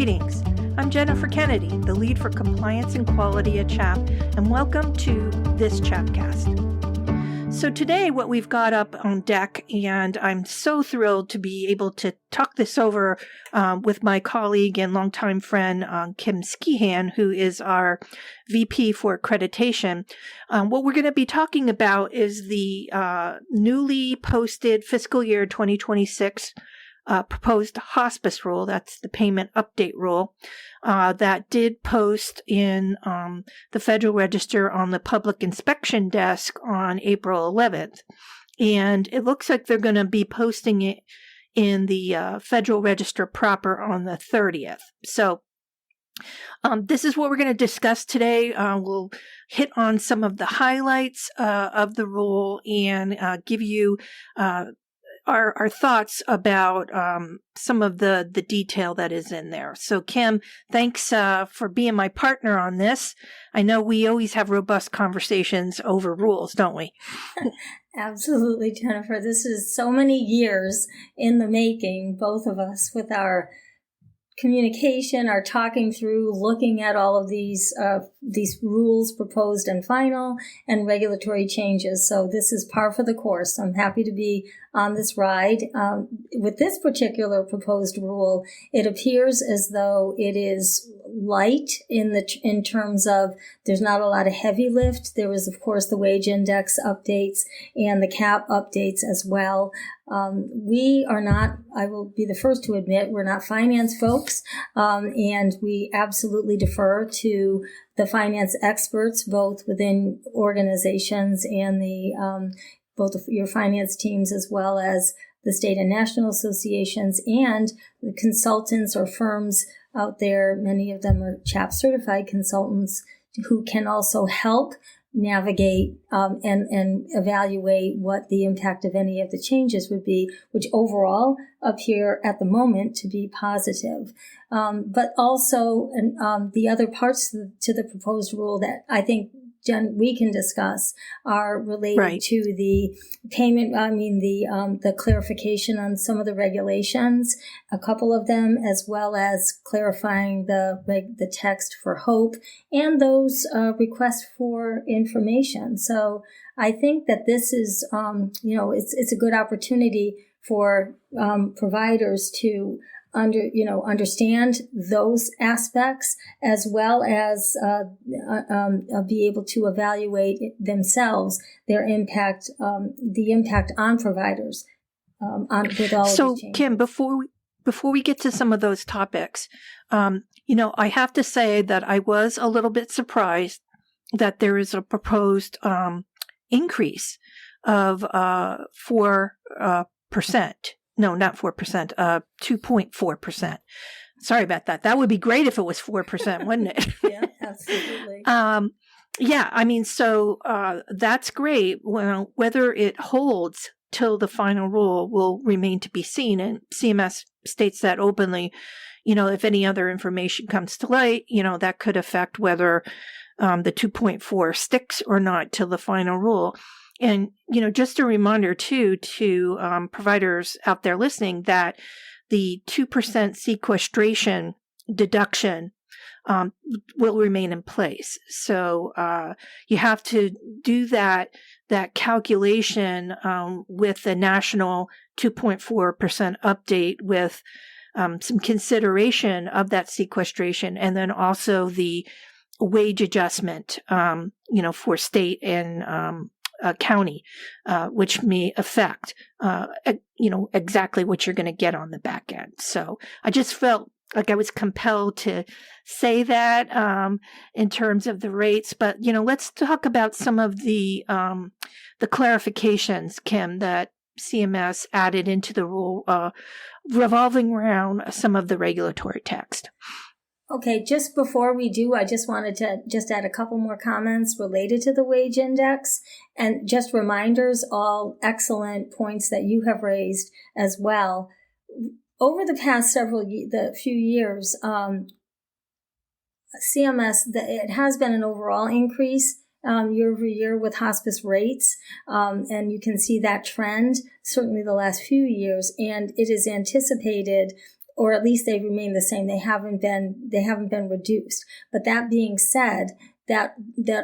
Greetings. I'm Jennifer Kennedy, the lead for compliance and quality at CHAP, and welcome to this CHAPcast. So today what we've got up on deck, and I'm so thrilled to be able to talk this over with my colleague and longtime friend, Kim Skehan, who is our VP for accreditation. What we're going to be talking about is the newly posted fiscal year 2026 proposed hospice rule. That's the payment update rule that did post in the Federal Register on the public inspection desk on April 11th. And it looks like they're going to be posting it in the Federal Register proper on the 30th. So this is what we're going to discuss today. We'll hit on some of the highlights of the rule and give you our thoughts about some of the detail that is in there. So Kim, thanks for being my partner on this. I know we always have robust conversations over rules, don't we? Absolutely, Jennifer. This is so many years in the making, both of us, with our communication, our talking through, looking at all of these rules proposed and final, and regulatory changes. So this is par for the course. I'm happy to be on this ride. With this particular proposed rule, it appears as though it is light in terms of there's not a lot of heavy lift. There was, of course, the wage index updates and the cap updates as well. We are not, I will be the first to admit, we're not finance folks, and we absolutely defer to the finance experts, both within organizations and the both your finance teams as well as the state and national associations and the consultants or firms out there. Many of them are CHAP certified consultants who can also help navigate and evaluate what the impact of any of the changes would be, which overall appear at the moment to be positive. But also the other parts to the proposed rule that I think, Jen, we can discuss are related to the payment, the clarification on some of the regulations, a couple of them, as well as clarifying the text for HOPE and those requests for information. So I think that this is, it's a good opportunity for providers to understand those aspects as well as be able to evaluate themselves their impact, the impact on providers with all of these changes. So, Kim, before we get to some of those topics, I have to say that I was a little bit surprised that there is a proposed increase of 4%. No, not 4%, 2.4%. Sorry about that. That would be great if it was 4%, wouldn't it? Yeah, absolutely. So that's great. Well, whether it holds till the final rule will remain to be seen. And CMS states that openly, if any other information comes to light, that could affect whether the 2.4 sticks or not till the final rule. And, just a reminder, too, to providers out there listening that the 2% sequestration deduction will remain in place. So you have to do that calculation with the national 2.4% update with some consideration of that sequestration, and then also the wage adjustment, for state and county, which may affect, exactly what you're going to get on the back end. So I just felt like I was compelled to say that in terms of the rates. But, let's talk about some of the clarifications, Kim, that CMS added into the rule revolving around some of the regulatory text. Okay, just before we do, I just wanted to add a couple more comments related to the wage index and just reminders, all excellent points that you have raised as well. Over the past few years, CMS, it has been an overall increase year over year with hospice rates, and you can see that trend certainly the last few years, and it is anticipated or at least they remain the same. They haven't been reduced. But that being said, that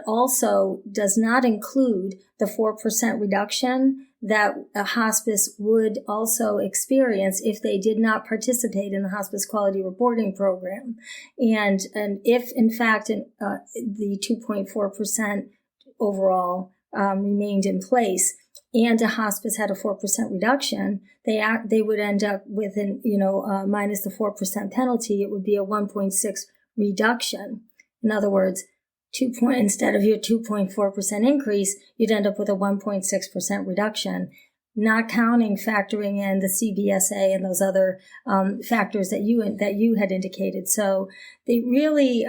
also does not include the 4% reduction that a hospice would also experience if they did not participate in the hospice quality reporting program. And if in fact the 2.4% overall remained in place, and a hospice had a 4% reduction, they would end up with minus the 4% penalty. It would be a 1.6 reduction. In other words, instead of your 2.4% increase, you'd end up with a 1.6% reduction, not factoring in the CBSA and those other factors that you had indicated. So they really,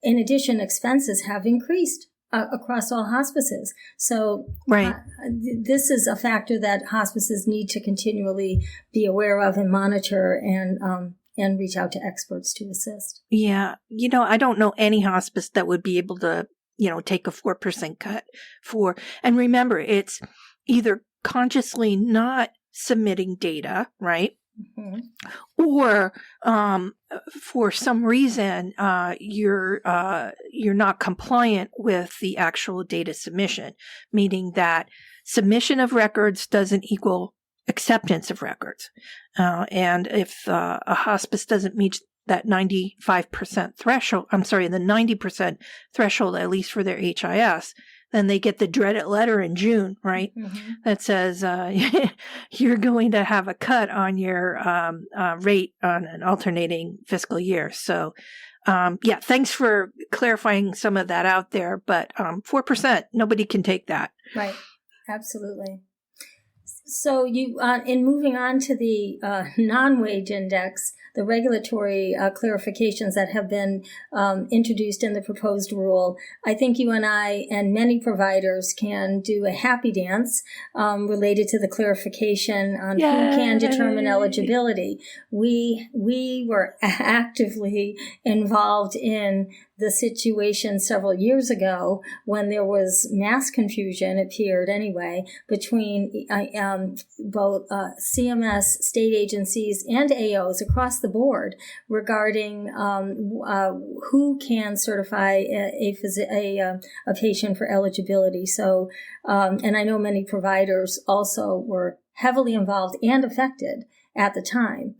in addition, expenses have increased across all hospices. So right. This is a factor that hospices need to continually be aware of and monitor and reach out to experts to assist. Yeah. I don't know any hospice that would be able to, take a 4% cut and remember, it's either consciously not submitting data, right? Mm-hmm. Or for some reason you're not compliant with the actual data submission, meaning that submission of records doesn't equal acceptance of records. And if a hospice doesn't meet that 95% threshold, the 90% threshold, at least for their HIS, then they get the dreaded letter in June, right? Mm-hmm. That says you're going to have a cut on your rate on an alternating fiscal year. So, thanks for clarifying some of that out there. But 4%, nobody can take that. Right. Absolutely. So in moving on to the non-wage index, the regulatory clarifications that have been introduced in the proposed rule, I think you and I and many providers can do a happy dance related to the clarification on who can determine eligibility. We were actively involved in the situation several years ago when there was mass confusion, appeared anyway, between both CMS, state agencies, and AOs across the board regarding who can certify a patient for eligibility. So, and I know many providers also were heavily involved and affected at the time.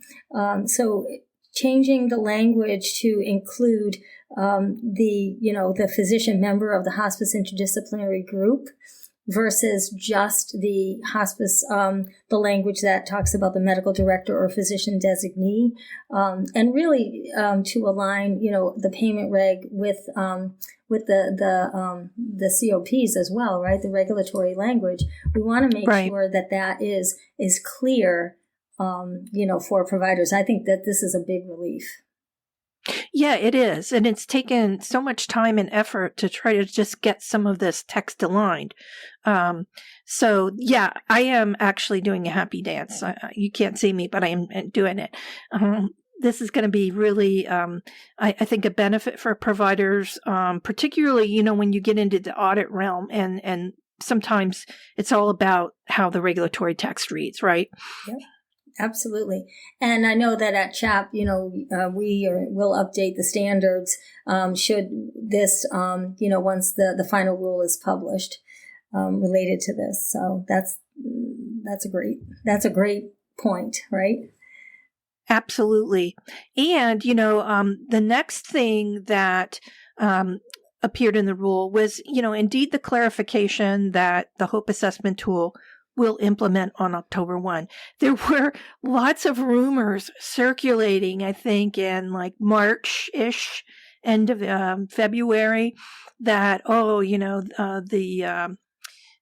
So changing the language to include the physician member of the hospice interdisciplinary group versus just the hospice, the language that talks about the medical director or physician designee, and really to align, the payment reg with the COPs as well, right? The regulatory language. We want to make sure that is clear, for providers. I think that this is a big relief. Yeah, it is. And it's taken so much time and effort to try to just get some of this text aligned. So yeah, I am actually doing a happy dance. You can't see me, but I am doing it. This is going to be really, I think, a benefit for providers, particularly, when you get into the audit realm and sometimes it's all about how the regulatory text reads, right? Yep. Absolutely. And I know that at CHAP, we will update the standards, should this, once the final rule is published, related to this. So that's a great point, right? Absolutely. And, the next thing that, appeared in the rule was, indeed the clarification that the HOPE assessment tool will implement on October 1. There were lots of rumors circulating, I think, in like March-ish, end of February, that,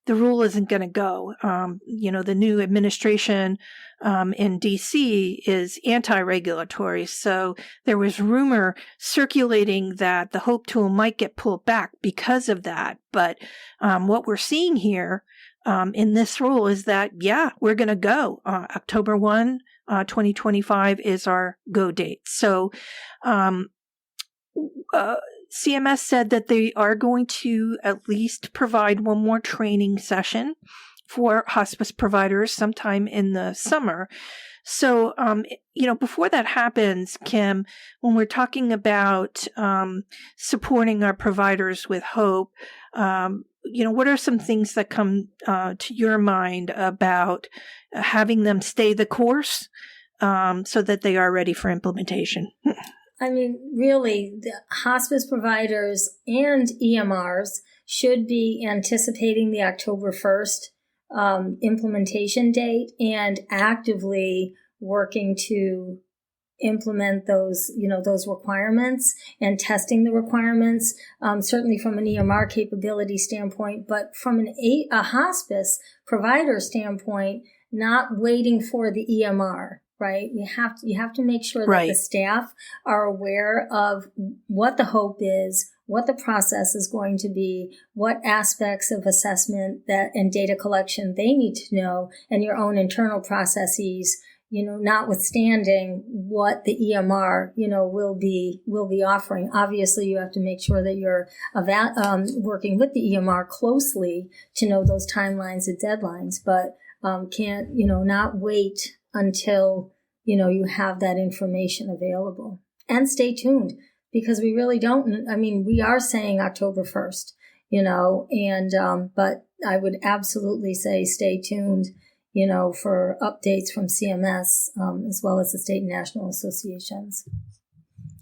the rule isn't going to go. The new administration in D.C. is anti-regulatory. So there was rumor circulating that the HOPE tool might get pulled back because of that. But what we're seeing here in this rule is that, we're going to go. October 1, 2025 is our go date. So CMS said that they are going to at least provide one more training session for hospice providers sometime in the summer. So, before that happens, Kim, when we're talking about supporting our providers with hope, what are some things that come to your mind about having them stay the course so that they are ready for implementation? I mean, really, the hospice providers and EMRs should be anticipating the October 1st implementation date and actively working to implement those requirements and testing the requirements, certainly from an EMR capability standpoint, but from a hospice provider standpoint, not waiting for the EMR. Right. You have to make sure that the staff are aware of what the hope is, what the process is going to be, what aspects of assessment and data collection they need to know, and your own internal processes, notwithstanding what the EMR, will be offering. Obviously, you have to make sure that you're working with the EMR closely to know those timelines and deadlines, but can't, not wait until, you have that information available. And stay tuned, because we really don't, we are saying October 1st, but I would absolutely say stay tuned, for updates from CMS, as well as the state and national associations.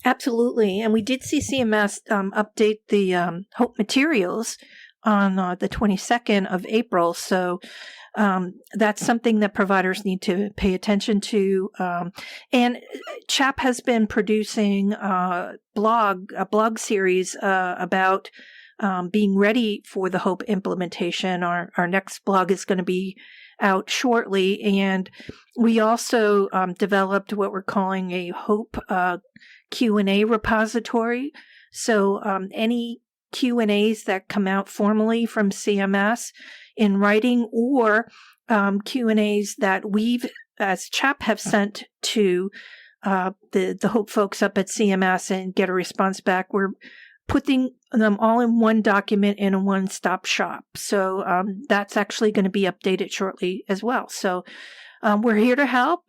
Absolutely. And we did see CMS update the HOPE materials on the 22nd of April. So that's something that providers need to pay attention to. And CHAP has been producing a blog series about being ready for the HOPE implementation. Our next blog is going to be out shortly. And we also developed what we're calling a HOPE Q&A repository. So any Q&As that come out formally from CMS in writing, or Q&As that we've, as CHAP, have sent to the HOPE folks up at CMS and get a response back. We're putting them all in one document in a one-stop shop. So that's actually going to be updated shortly as well. So we're here to help.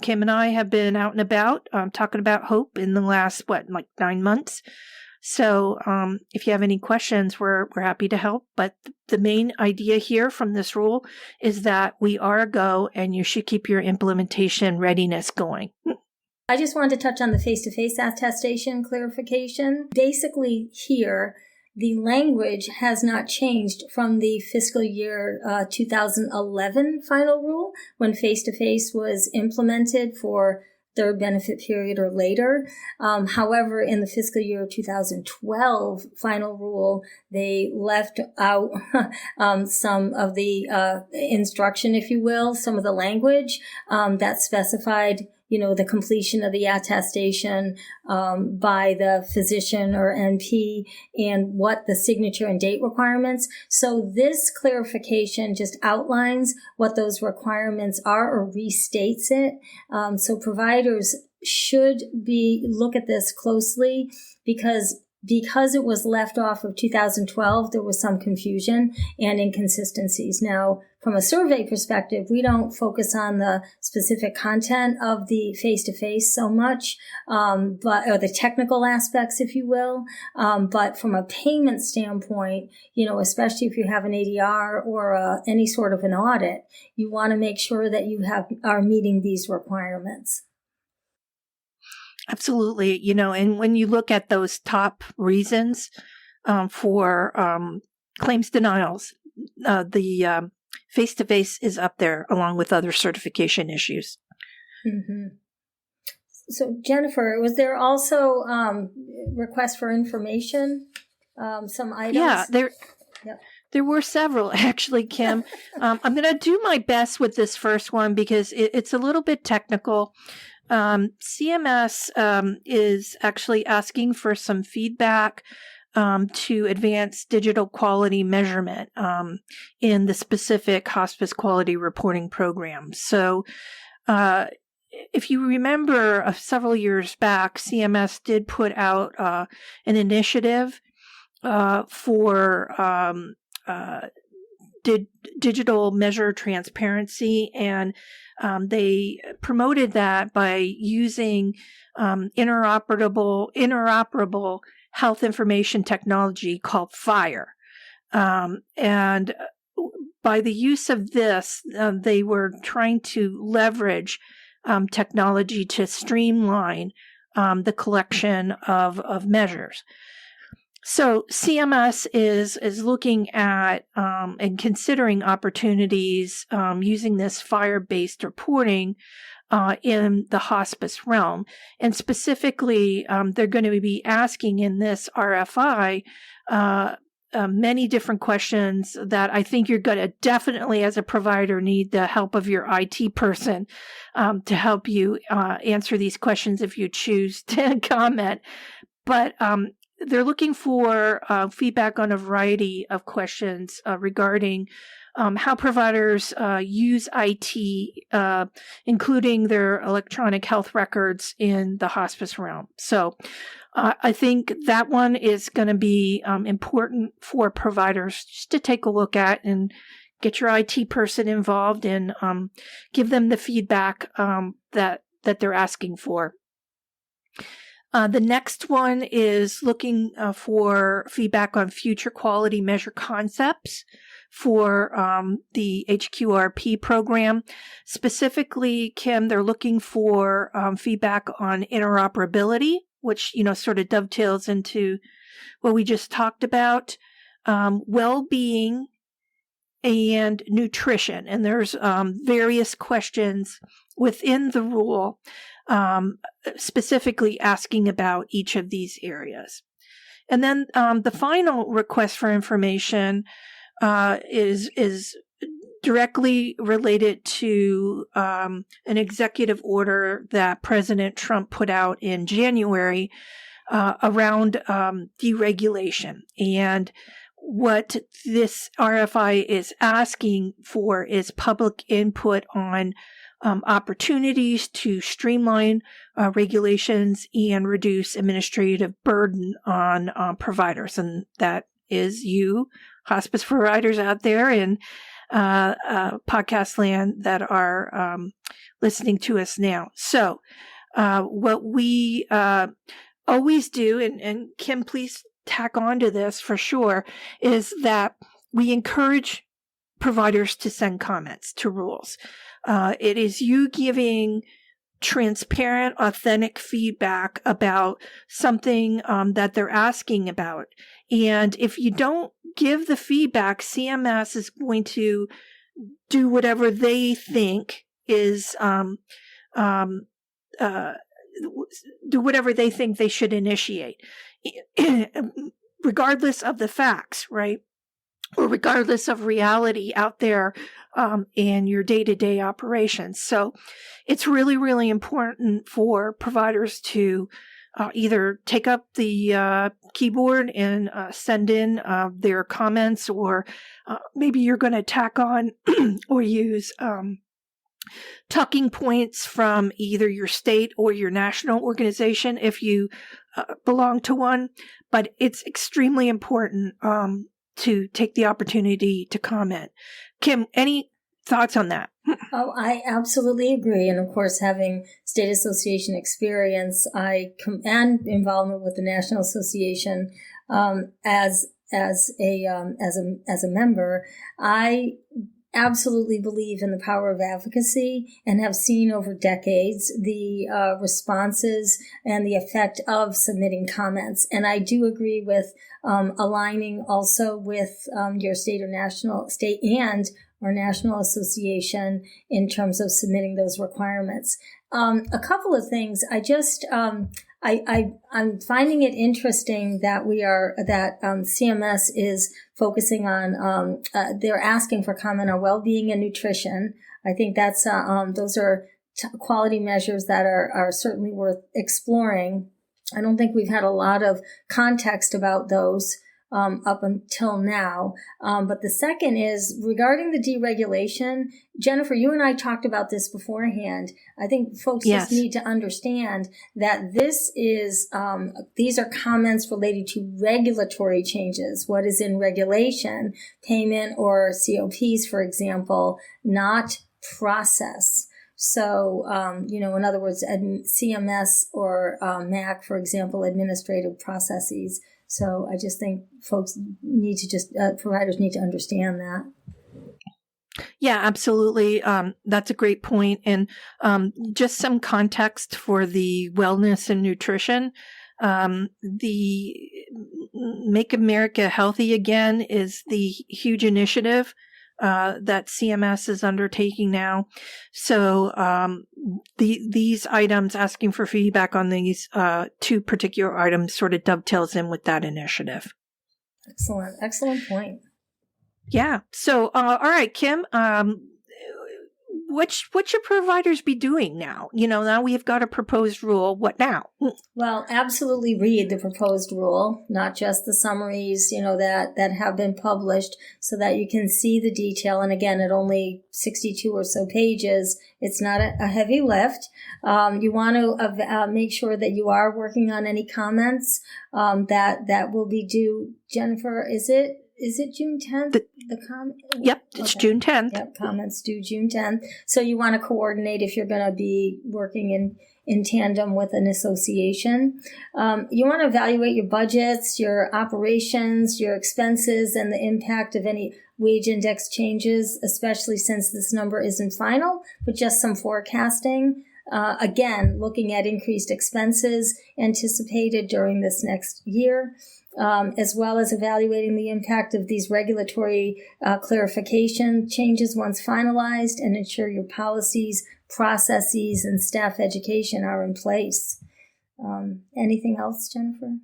Kim and I have been out and about talking about HOPE in the last, 9 months. So if you have any questions, we're happy to help. But the main idea here from this rule is that we are a go, and you should keep your implementation readiness going. I just wanted to touch on the face-to-face attestation clarification. Basically here, the language has not changed from the fiscal year 2011 final rule, when face-to-face was implemented for third benefit period or later. However, in the fiscal year 2012 final rule, they left out some of the instruction, if you will, some of the language that specified the completion of the attestation by the physician or NP, and what the signature and date requirements. So this clarification just outlines what those requirements are, or restates it. So providers should look at this closely, because it was left off of 2012, there was some confusion and inconsistencies. Now, from a survey perspective, we don't focus on the specific content of the face-to-face so much, or the technical aspects, if you will. But from a payment standpoint, especially if you have an ADR or any sort of an audit, you want to make sure that you are meeting these requirements. Absolutely. And when you look at those top reasons for claims denials, the face-to-face is up there along with other certification issues. Mm-hmm. So, Jennifer, was there also requests for information, some items? Yeah, there were several, actually, Kim. I'm going to do my best with this first one because it's a little bit technical. CMS is actually asking for some feedback to advance digital quality measurement in the specific hospice quality reporting program. So if you remember several years back, CMS did put out an initiative for digital measure transparency, and they promoted that by using interoperable health information technology called FHIR. And by the use of this, they were trying to leverage technology to streamline the collection of measures. So CMS is looking at and considering opportunities using this FHIR-based reporting in the hospice realm. And specifically, they're going to be asking in this RFI many different questions that I think you're going to definitely, as a provider, need the help of your IT person to help you answer these questions if you choose to comment. But they're looking for feedback on a variety of questions regarding how providers use IT, including their electronic health records in the hospice realm. So I think that one is going to be important for providers just to take a look at and get your IT person involved and give them the feedback that they're asking for. The next one is looking for feedback on future quality measure concepts for the HQRP program. Specifically, Kim, they're looking for feedback on interoperability, which, sort of dovetails into what we just talked about, well-being and nutrition. And there's various questions within the rule specifically asking about each of these areas. And then the final request for information is directly related to an executive order that President Trump put out in January around deregulation. And what this RFI is asking for is public input on opportunities to streamline regulations and reduce administrative burden on providers. And that is you, hospice providers out there in podcast land that are listening to us now. So what we always do, and Kim, please tack on to this for sure, is that we encourage providers to send comments to rules. It is you giving transparent, authentic feedback about something that they're asking about. And if you don't give the feedback, CMS is going to do whatever they think is, do whatever they think they should initiate, regardless of the facts, right? Or regardless of reality out there in your day-to-day operations. So it's really, really important for providers to either take up the keyboard and send in their comments, or maybe you're going to tack on or use talking points from either your state or your national organization if you belong to one. But it's extremely important to take the opportunity to comment. Kim, any thoughts on that? Oh, I absolutely agree. And of course, having state association experience, and involvement with the National Association as a member, I absolutely believe in the power of advocacy and have seen over decades the responses and the effect of submitting comments. And I do agree with aligning also with your state and or national association in terms of submitting those requirements. A couple of things. I'm finding it interesting that CMS is focusing on, they're asking for comment on well-being and nutrition. I think that's, those are quality measures that are certainly worth exploring. I don't think we've had a lot of context about those up until now. But the second is regarding the deregulation. Jennifer, you and I talked about this beforehand. I think folks just need to understand that this is, these are comments related to regulatory changes. What is in regulation, payment or COPs, for example, not process. So, in other words, CMS or MAC, for example, administrative processes. So I just think folks need to providers need to understand that. Yeah, absolutely. That's a great point. And just some context for the wellness and nutrition. The Make America Healthy Again is the huge initiative that CMS is undertaking now. So these items, asking for feedback on these two particular items, sort of dovetails in with that initiative. Excellent point. Yeah. So, all right, Kim, what should providers be doing now? Now we've got a proposed rule. What now? Well, absolutely read the proposed rule, not just the summaries, that have been published, so that you can see the detail. And again, at only 62 or so pages, it's not a heavy lift. You want to make sure that you are working on any comments that will be due. Jennifer, is it June 10th? The comment? Yep, it's okay. June 10th. Yep, comments due June 10th. So you want to coordinate if you're going to be working in tandem with an association. You want to evaluate your budgets, your operations, your expenses, and the impact of any wage index changes, especially since this number isn't final, but just some forecasting. Again, looking at increased expenses anticipated during this next year. As well as evaluating the impact of these regulatory clarification changes once finalized, and ensure your policies, processes, and staff education are in place. Anything else, Jennifer?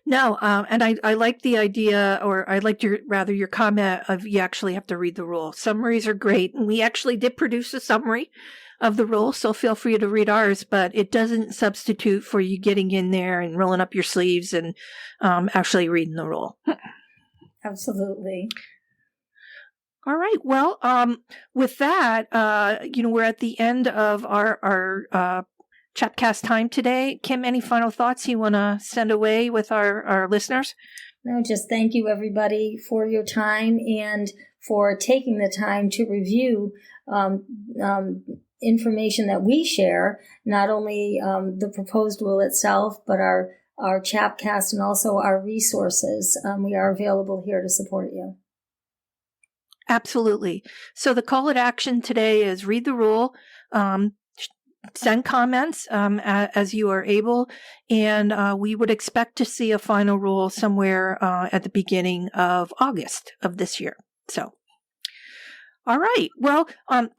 No, and I like the idea, or I liked your comment of you actually have to read the rule. Summaries are great, and we actually did produce a summary of the rule, so feel free to read ours, but it doesn't substitute for you getting in there and rolling up your sleeves and actually reading the rule. Absolutely. All right. Well, with that, we're at the end of our Chapcast time today. Kim, any final thoughts you want to send away with our listeners? No, just thank you, everybody, for your time and for taking the time to review information that we share, not only the proposed rule itself, but our Chapcast and also our resources. We are available here to support you. Absolutely. So the call to action today is read the rule, send comments as you are able, and we would expect to see a final rule somewhere at the beginning of August of this year. So. All right. Well,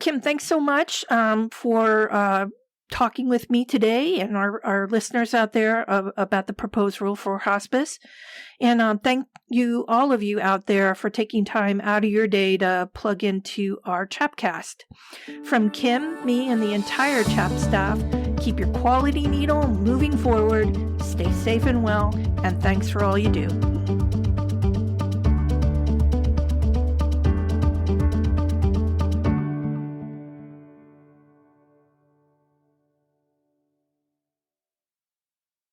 Kim, thanks so much for talking with me today and our listeners out there about the proposed rule for hospice. And thank you, all of you out there, for taking time out of your day to plug into our Chapcast. From Kim, me, and the entire Chap staff, keep your quality needle moving forward, stay safe and well, and thanks for all you do.